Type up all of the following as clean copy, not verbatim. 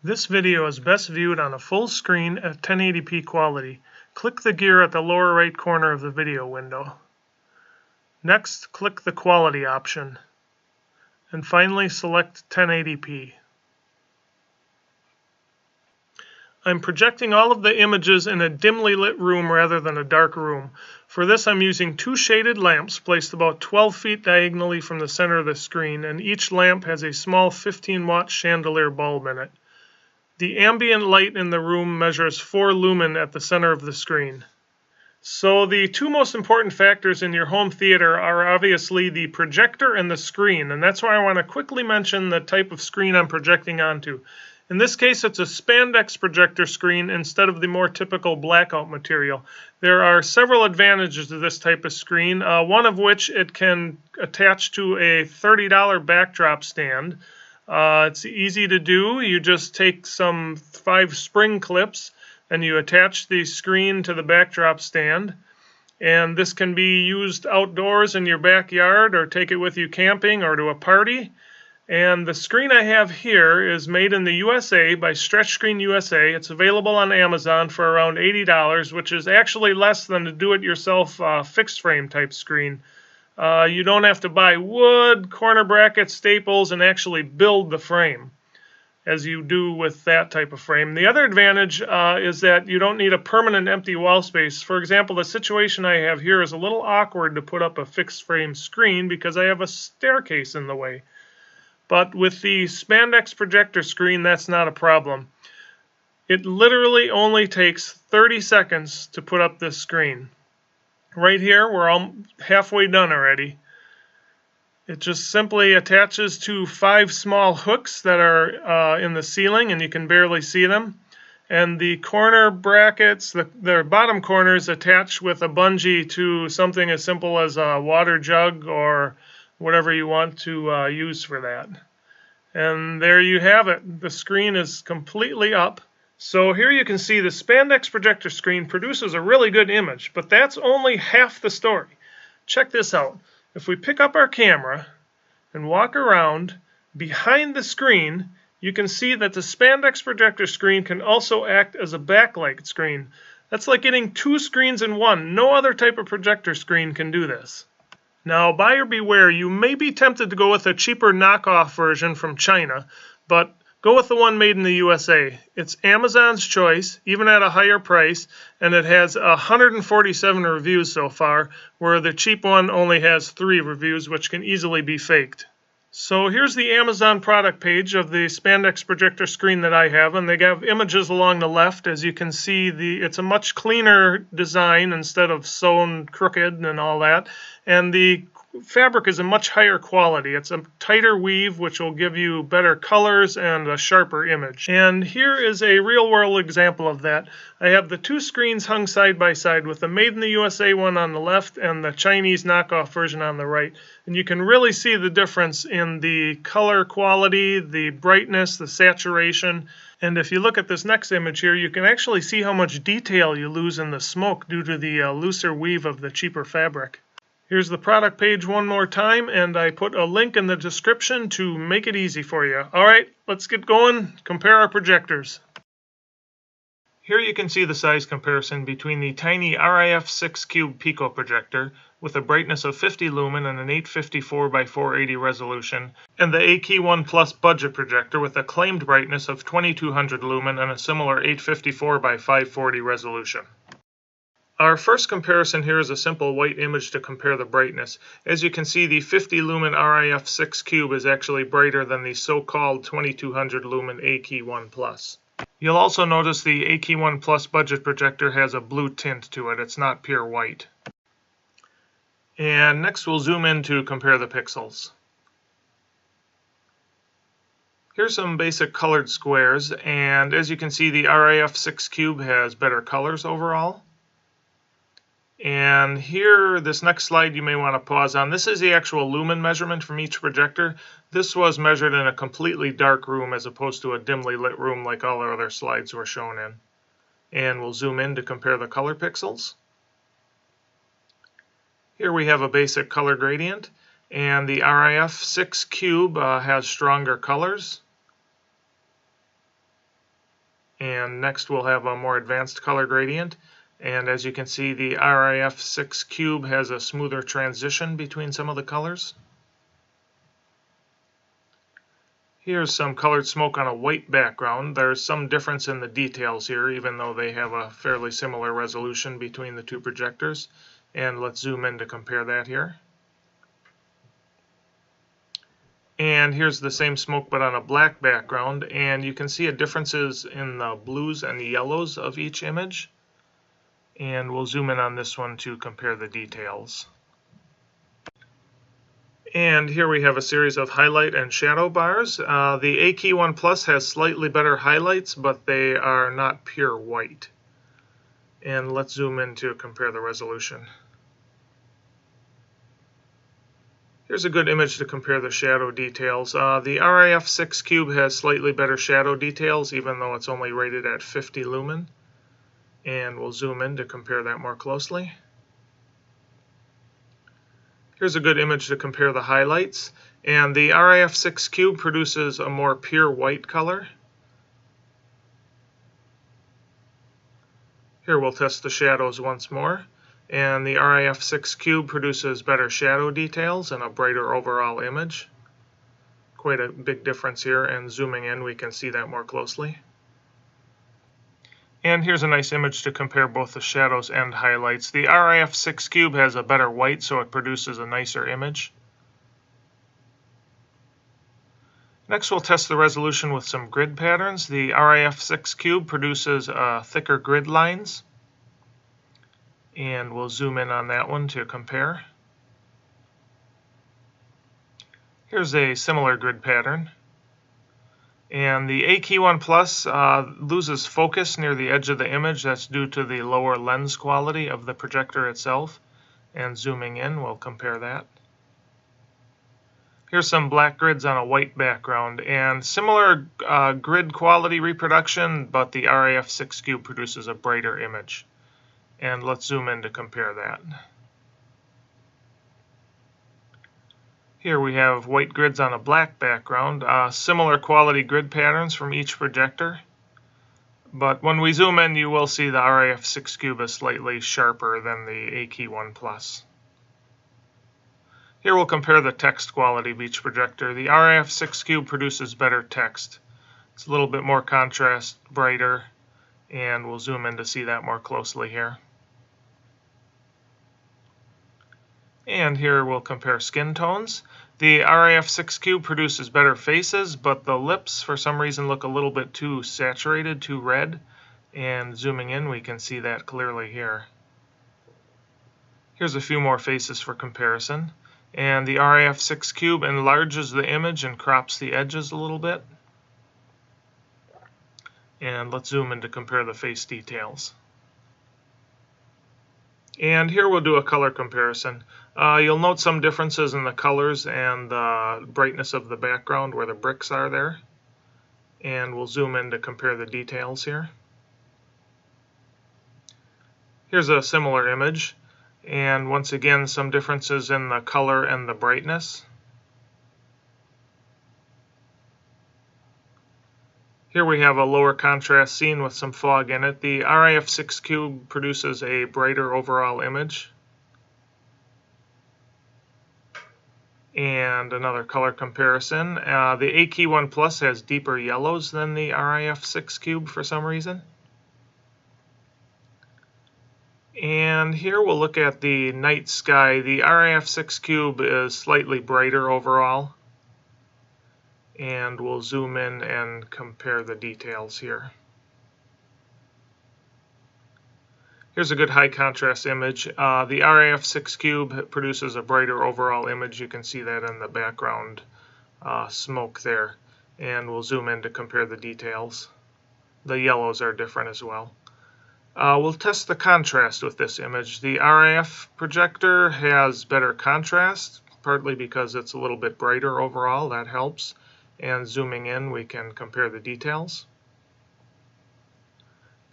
This video is best viewed on a full screen at 1080p quality. Click the gear at the lower right corner of the video window. Next, click the quality option. And finally, select 1080p. I'm projecting all of the images in a dimly lit room rather than a dark room. For this, I'm using two shaded lamps placed about 12 feet diagonally from the center of the screen, and each lamp has a small 15-watt chandelier bulb in it. The ambient light in the room measures 4 lumen at the center of the screen. So the two most important factors in your home theater are obviously the projector and the screen, and that's why I want to quickly mention the type of screen I'm projecting onto. In this case, it's a Spandex projector screen instead of the more typical blackout material. There are several advantages to this type of screen, one of which it can attach to a $30 backdrop stand. It's easy to do. You just take some 5 spring clips and you attach the screen to the backdrop stand. And this can be used outdoors in your backyard, or take it with you camping or to a party. And the screen I have here is made in the USA by Stretch Screen USA. It's available on Amazon for around $80, which is actually less than a do-it-yourself fixed frame type screen. You don't have to buy wood, corner brackets, staples, and actually build the frame as you do with that type of frame. The other advantage is that you don't need a permanent empty wall space. For example, the situation I have here is a little awkward to put up a fixed frame screen because I have a staircase in the way. But with the Spandex projector screen, that's not a problem. It literally only takes 30 seconds to put up this screen. Right here, we're all halfway done already. It just simply attaches to 5 small hooks that are in the ceiling, and you can barely see them. And the corner brackets, the bottom corners, attach with a bungee to something as simple as a water jug or whatever you want to use for that. And there you have it. The screen is completely up. So here you can see the Spandex projector screen produces a really good image, but that's only half the story. Check this out. If we pick up our camera and walk around behind the screen, you can see that the Spandex projector screen can also act as a backlight screen. That's like getting 2 screens in one. No other type of projector screen can do this. Now, buyer beware, you may be tempted to go with a cheaper knockoff version from China, but go with the one made in the USA. It's Amazon's choice, even at a higher price, and it has 147 reviews so far, where the cheap one only has 3 reviews, which can easily be faked. So here's the Amazon product page of the Spandex projector screen that I have, and they have images along the left. As you can see, it's a much cleaner design instead of sewn crooked and all that. And the fabric is a much higher quality. It's a tighter weave, which will give you better colors and a sharper image. And here is a real-world example of that. I have the 2 screens hung side by side, with the Made in the USA one on the left and the Chinese knockoff version on the right. And you can really see the difference in the color quality, the brightness, the saturation. And if you look at this next image here, you can actually see how much detail you lose in the smoke due to the looser weave of the cheaper fabric. Here's the product page one more time, and I put a link in the description to make it easy for you. All right, let's get going. Compare our projectors. Here you can see the size comparison between the tiny RIF6 Cube pico projector with a brightness of 50 lumen and an 854 by 480 resolution, and the Akey1 Plus budget projector with a claimed brightness of 2200 lumen and a similar 854 by 540 resolution. Our first comparison here is a simple white image to compare the brightness. As you can see, the 50 lumen RIF6 Cube is actually brighter than the so-called 2200 lumen Akey1 Plus. You'll also notice the Akey1 Plus budget projector has a blue tint to it. It's not pure white. And next we'll zoom in to compare the pixels. Here's some basic colored squares, and as you can see, the RIF6 Cube has better colors overall. And here, this next slide you may want to pause on. This is the actual lumen measurement from each projector. This was measured in a completely dark room as opposed to a dimly lit room like all our other slides were shown in. And we'll zoom in to compare the color pixels. Here we have a basic color gradient, and the RIF6 Cube has stronger colors. And next we'll have a more advanced color gradient. And as you can see, the RIF6 Cube has a smoother transition between some of the colors. Here's some colored smoke on a white background. There's some difference in the details here, even though they have a fairly similar resolution between the two projectors. And let's zoom in to compare that here. And here's the same smoke but on a black background, and you can see differences in the blues and the yellows of each image. And we'll zoom in on this one to compare the details. And here we have a series of highlight and shadow bars. The Akey1 Plus has slightly better highlights, but they are not pure white. And let's zoom in to compare the resolution. Here's a good image to compare the shadow details. The RIF6 Cube has slightly better shadow details, even though it's only rated at 50 lumen. And we'll zoom in to compare that more closely. Here's a good image to compare the highlights. And the RIF6 Cube produces a more pure white color. Here we'll test the shadows once more. And the RIF6 Cube produces better shadow details and a brighter overall image. Quite a big difference here, and zooming in we can see that more closely. And here's a nice image to compare both the shadows and highlights. The RIF6 Cube has a better white, so it produces a nicer image. Next we'll test the resolution with some grid patterns. The RIF6 Cube produces thicker grid lines. And we'll zoom in on that one to compare. Here's a similar grid pattern. And the Akey1 Plus loses focus near the edge of the image. That's due to the lower lens quality of the projector itself. And zooming in, we'll compare that. Here's some black grids on a white background. And similar grid quality reproduction, but the RIF6 Cube produces a brighter image. And let's zoom in to compare that. Here we have white grids on a black background, similar quality grid patterns from each projector. But when we zoom in, you will see the RIF6 Cube is slightly sharper than the Akey1 Plus. Here we'll compare the text quality of each projector. The RIF6 Cube produces better text. It's a little bit more contrast, brighter, and we'll zoom in to see that more closely here. And here we'll compare skin tones. The RIF6 Cube produces better faces, but the lips for some reason look a little bit too saturated, too red. And zooming in, we can see that clearly here. Here's a few more faces for comparison. And the RIF6 Cube enlarges the image and crops the edges a little bit. And let's zoom in to compare the face details. And here we'll do a color comparison. You'll note some differences in the colors and the brightness of the background where the bricks are there. And we'll zoom in to compare the details here. Here's a similar image. And once again, some differences in the color and the brightness. Here we have a lower contrast scene with some fog in it. The RIF6 Cube produces a brighter overall image. And another color comparison. The Akey1 Plus has deeper yellows than the RIF6 Cube for some reason. And here we'll look at the night sky. The RIF6 Cube is slightly brighter overall. And we'll zoom in and compare the details here. Here's a good high contrast image. The RIF6 Cube produces a brighter overall image. You can see that in the background smoke there. And we'll zoom in to compare the details. The yellows are different as well. We'll test the contrast with this image. The RIF projector has better contrast, partly because it's a little bit brighter overall. That helps. And zooming in, we can compare the details.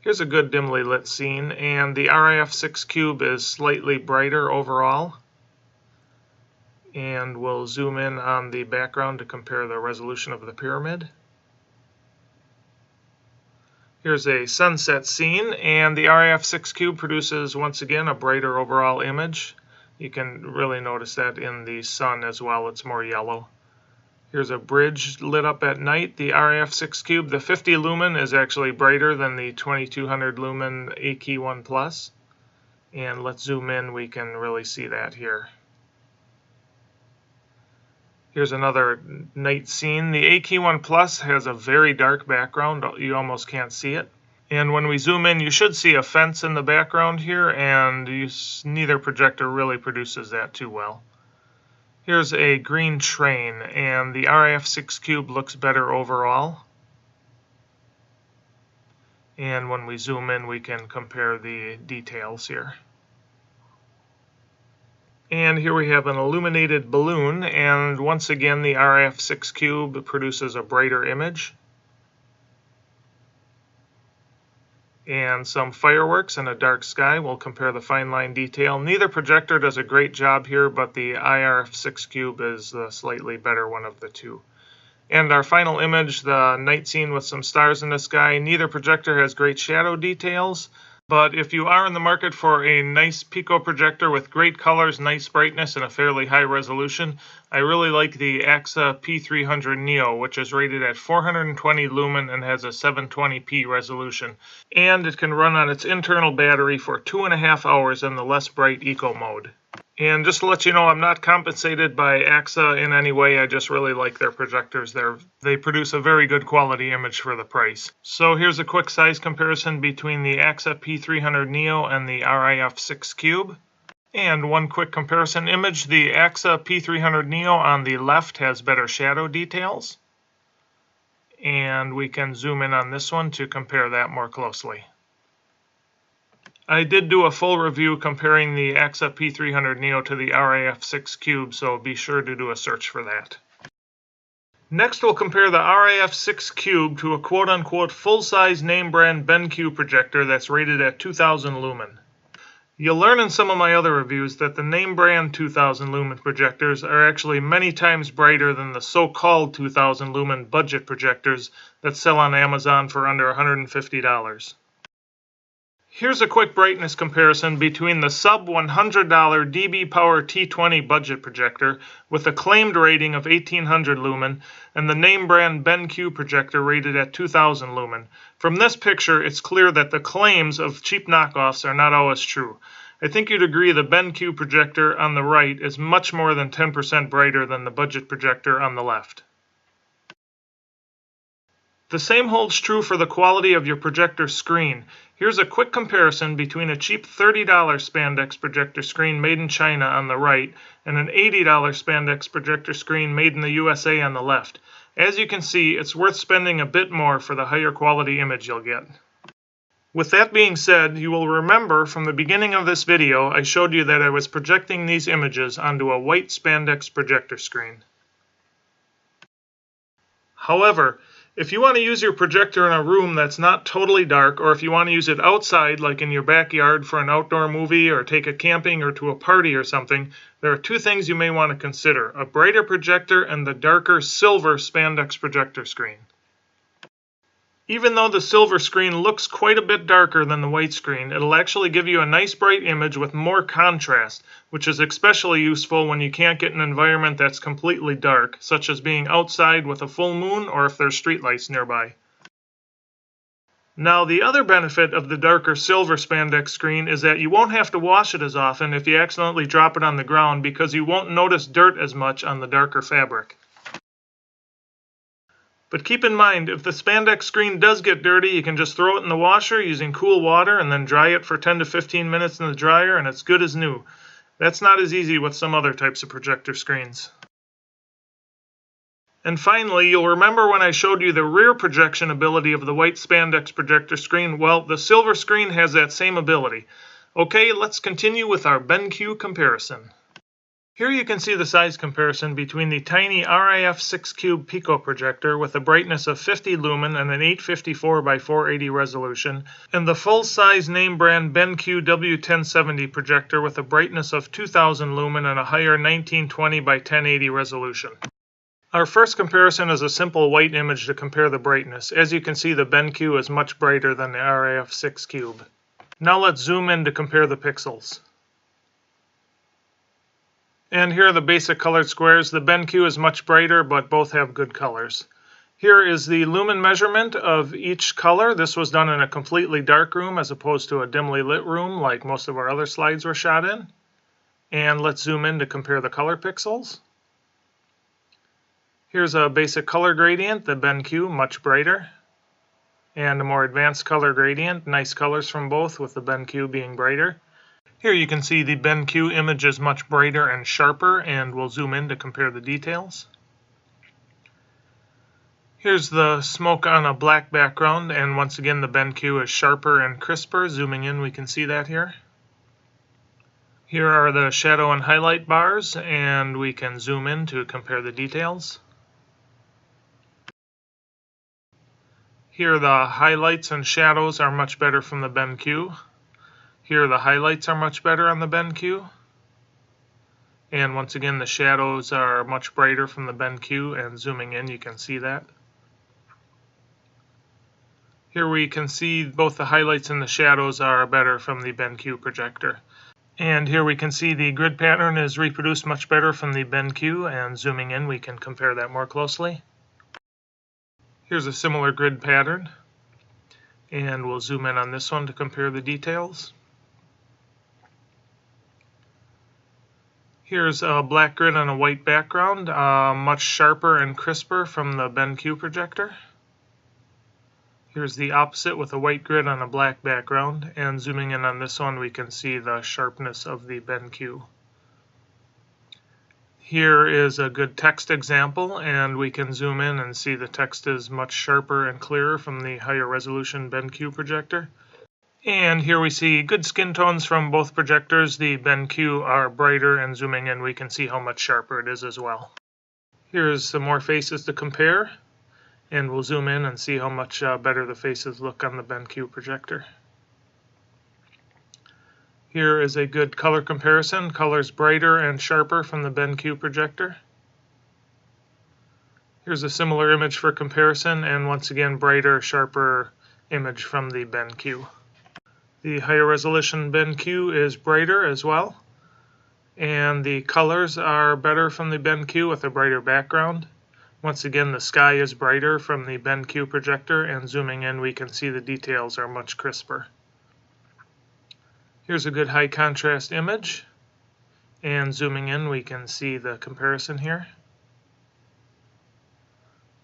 Here's a good dimly lit scene, and the RIF6 Cube is slightly brighter overall. And we'll zoom in on the background to compare the resolution of the pyramid. Here's a sunset scene, and the RIF6 Cube produces, once again, a brighter overall image. You can really notice that in the sun as well, it's more yellow. Here's a bridge lit up at night. The RIF6 Cube, the 50 lumen, is actually brighter than the 2200 lumen Akey1 Plus. And let's zoom in, we can really see that here. Here's another night scene. The Akey1 Plus has a very dark background. You almost can't see it. And when we zoom in, you should see a fence in the background here, and neither projector really produces that too well. Here's a green train, and the RIF6 Cube looks better overall. And when we zoom in, we can compare the details here. And here we have an illuminated balloon, and once again the RIF6 Cube produces a brighter image. And some fireworks in a dark sky. We'll compare the fine line detail. Neither projector does a great job here, but the RIF6 Cube is the slightly better one of the two. And our final image, the night scene with some stars in the sky. Neither projector has great shadow details. But if you are in the market for a nice pico projector with great colors, nice brightness, and a fairly high resolution, I really like the Akey P300 Neo, which is rated at 420 lumen and has a 720p resolution. And it can run on its internal battery for 2.5 hours in the less bright eco mode. And just to let you know, I'm not compensated by Akey in any way. I just really like their projectors. They produce a very good quality image for the price. So here's a quick size comparison between the Akey P300 Neo and the RIF6 Cube. And one quick comparison image, the Akey P300 Neo on the left has better shadow details. And we can zoom in on this one to compare that more closely. I did do a full review comparing the Akey P300 Neo to the RIF6 Cube, so be sure to do a search for that. Next, we'll compare the RIF6 Cube to a quote-unquote full-size name-brand BenQ projector that's rated at 2000 lumen. You'll learn in some of my other reviews that the name-brand 2000 lumen projectors are actually many times brighter than the so-called 2000 lumen budget projectors that sell on Amazon for under $150. Here's a quick brightness comparison between the sub-$100 dB Power T20 budget projector with a claimed rating of 1800 lumen and the name brand BenQ projector rated at 2000 lumen. From this picture, it's clear that the claims of cheap knockoffs are not always true. I think you'd agree the BenQ projector on the right is much more than 10% brighter than the budget projector on the left. The same holds true for the quality of your projector screen. Here's a quick comparison between a cheap $30 Spandex projector screen made in China on the right and an $80 Spandex projector screen made in the USA on the left. As you can see, it's worth spending a bit more for the higher quality image you'll get. With that being said, you will remember from the beginning of this video I showed you that I was projecting these images onto a white Spandex projector screen. However, if you want to use your projector in a room that's not totally dark, or if you want to use it outside, like in your backyard for an outdoor movie, or take it camping or to a party or something, there are two things you may want to consider: a brighter projector and the darker silver Spandex projector screen. Even though the silver screen looks quite a bit darker than the white screen, it'll actually give you a nice bright image with more contrast, which is especially useful when you can't get an environment that's completely dark, such as being outside with a full moon or if there's streetlights nearby. Now, the other benefit of the darker silver Spandex screen is that you won't have to wash it as often if you accidentally drop it on the ground, because you won't notice dirt as much on the darker fabric. But keep in mind, if the Spandex screen does get dirty, you can just throw it in the washer using cool water and then dry it for 10 to 15 minutes in the dryer and it's good as new. That's not as easy with some other types of projector screens. And finally, you'll remember when I showed you the rear projection ability of the white Spandex projector screen. Well, the silver screen has that same ability. Okay, let's continue with our BenQ comparison. Here you can see the size comparison between the tiny RIF6 Cube Pico projector with a brightness of 50 lumen and an 854 by 480 resolution, and the full-size name brand BenQ W1070 projector with a brightness of 2000 lumen and a higher 1920 by 1080 resolution. Our first comparison is a simple white image to compare the brightness. As you can see, the BenQ is much brighter than the RIF6 Cube. Now let's zoom in to compare the pixels. And here are the basic colored squares. The BenQ is much brighter, but both have good colors. Here is the lumen measurement of each color. This was done in a completely dark room as opposed to a dimly lit room like most of our other slides were shot in. And let's zoom in to compare the color pixels. Here's a basic color gradient, the BenQ, much brighter. And a more advanced color gradient, nice colors from both with the BenQ being brighter. Here you can see the BenQ image is much brighter and sharper, and we'll zoom in to compare the details. Here's the smoke on a black background, and once again the BenQ is sharper and crisper. Zooming in, we can see that here. Here are the shadow and highlight bars, and we can zoom in to compare the details. Here the highlights and shadows are much better from the BenQ. Here the highlights are much better on the BenQ. And once again the shadows are much brighter from the BenQ, and zooming in you can see that. Here we can see both the highlights and the shadows are better from the BenQ projector. And here we can see the grid pattern is reproduced much better from the BenQ, and zooming in we can compare that more closely. Here's a similar grid pattern, and we'll zoom in on this one to compare the details. Here's a black grid on a white background, much sharper and crisper from the BenQ projector. Here's the opposite with a white grid on a black background, and zooming in on this one we can see the sharpness of the BenQ. Here is a good text example, and we can zoom in and see the text is much sharper and clearer from the higher resolution BenQ projector. And here we see good skin tones from both projectors. The BenQ are brighter, and zooming in we can see how much sharper it is as well. Here's some more faces to compare, and we'll zoom in and see how much better the faces look on the BenQ projector. Here is a good color comparison. Colors brighter and sharper from the BenQ projector. Here's a similar image for comparison, and once again brighter, sharper image from the BenQ. The higher resolution BenQ is brighter as well, and the colors are better from the BenQ with a brighter background. Once again the sky is brighter from the BenQ projector, and zooming in we can see the details are much crisper. Here's a good high contrast image, and zooming in we can see the comparison here.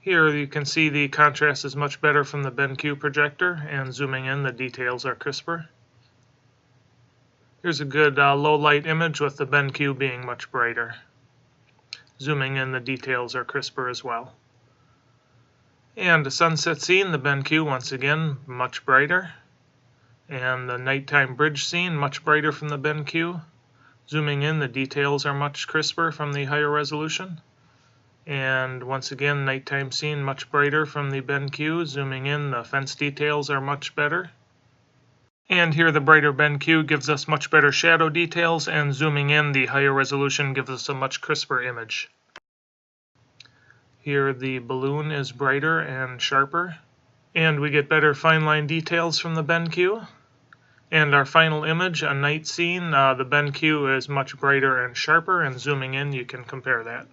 Here you can see the contrast is much better from the BenQ projector, and zooming in the details are crisper. Here's a good low light image with the BenQ being much brighter. Zooming in the details are crisper as well. And the sunset scene, the BenQ once again much brighter. And the nighttime bridge scene much brighter from the BenQ. Zooming in the details are much crisper from the higher resolution. And once again, nighttime scene much brighter from the BenQ. Zooming in, the fence details are much better. And here the brighter BenQ gives us much better shadow details, and zooming in, the higher resolution gives us a much crisper image. Here the balloon is brighter and sharper, and we get better fine line details from the BenQ. And our final image, a night scene, the BenQ is much brighter and sharper, and zooming in you can compare that.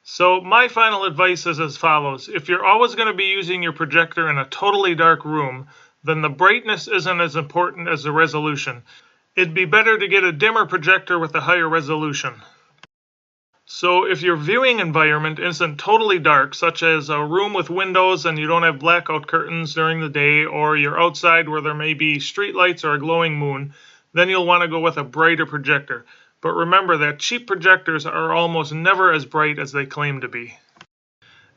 So my final advice is as follows. If you're always going to be using your projector in a totally dark room, then the brightness isn't as important as the resolution. It'd be better to get a dimmer projector with a higher resolution. So if your viewing environment isn't totally dark, such as a room with windows and you don't have blackout curtains during the day, or you're outside where there may be street lights or a glowing moon, then you'll want to go with a brighter projector. But remember that cheap projectors are almost never as bright as they claim to be.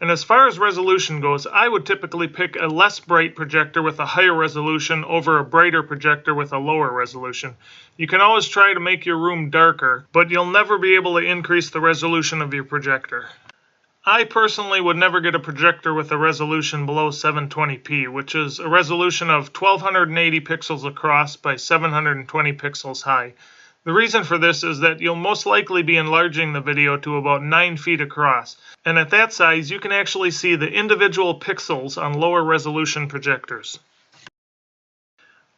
And as far as resolution goes, I would typically pick a less bright projector with a higher resolution over a brighter projector with a lower resolution. You can always try to make your room darker, but you'll never be able to increase the resolution of your projector. I personally would never get a projector with a resolution below 720p, which is a resolution of 1280 pixels across by 720 pixels high. The reason for this is that you'll most likely be enlarging the video to about 9 feet across, and at that size you can actually see the individual pixels on lower resolution projectors.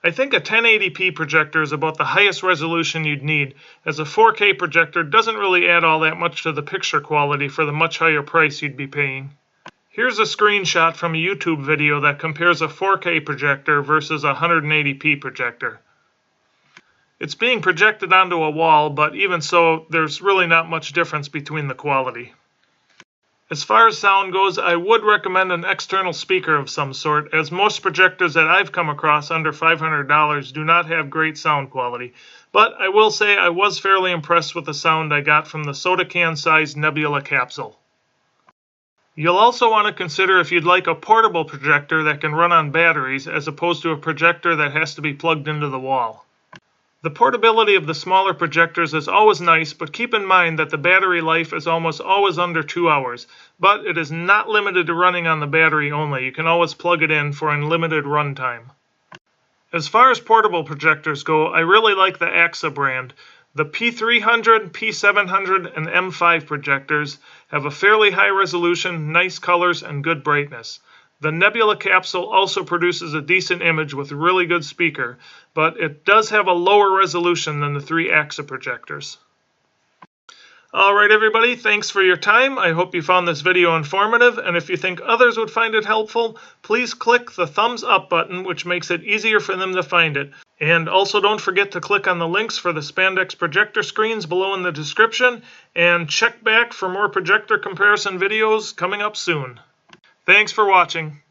I think a 1080p projector is about the highest resolution you'd need, as a 4K projector doesn't really add all that much to the picture quality for the much higher price you'd be paying. Here's a screenshot from a YouTube video that compares a 4K projector versus a 180p projector. It's being projected onto a wall, but even so, there's really not much difference between the quality. As far as sound goes, I would recommend an external speaker of some sort, as most projectors that I've come across under $500 do not have great sound quality. But I will say I was fairly impressed with the sound I got from the soda can-sized nebula capsule. You'll also want to consider if you'd like a portable projector that can run on batteries as opposed to a projector that has to be plugged into the wall. The portability of the smaller projectors is always nice, but keep in mind that the battery life is almost always under 2 hours. But it is not limited to running on the battery only. You can always plug it in for unlimited runtime. As far as portable projectors go, I really like the Akey brand. The P300, P700, and M5 projectors have a fairly high resolution, nice colors, and good brightness. The nebula capsule also produces a decent image with a really good speaker, but it does have a lower resolution than the 3 Akey projectors. Alright everybody, thanks for your time. I hope you found this video informative, and if you think others would find it helpful, please click the thumbs up button, which makes it easier for them to find it. And also don't forget to click on the links for the Spandex projector screens below in the description, and check back for more projector comparison videos coming up soon. Thanks for watching.